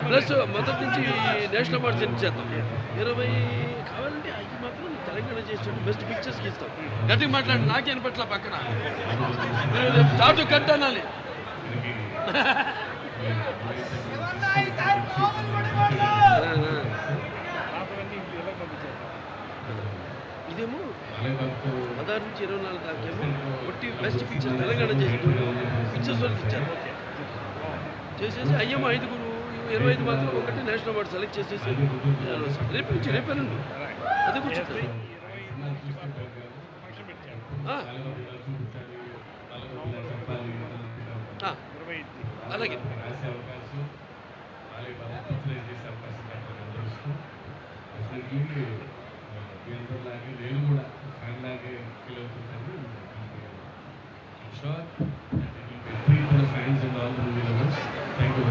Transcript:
Plus మొదటి నుంచి national awards ఎన్ని చేద్దాం 20 కావాలంటే అవి మాత్రం తెలంగాణ చేసేటట్టు బెస్ట్ పిక్చర్స్కి ఇస్తాం. గట్టిగా మాట్లాడి నాకేం పట్ల పక్కన స్టార్ట్ కట్ అనాలి. ఇదేమో 16 నుంచి 24 దాకేమో ఒట్టి బెస్ట్ పిక్చర్ తెలంగాణ చేసి పిక్చర్స్ వాళ్ళకి ఇచ్చారు. చేసేసి అయ్యేమో 5గురు 25 మాత్రం ఒకటి నేషనల్ అవార్డు సెలెక్ట్ చేసేసి రేపు నుంచి రేపేనండి అది కూర్చుంటారు. అలాగే నేను కూడా ఫ్యాన్ లాగే ఫీల్ అవుతుంటాను. Fans and all the thank you.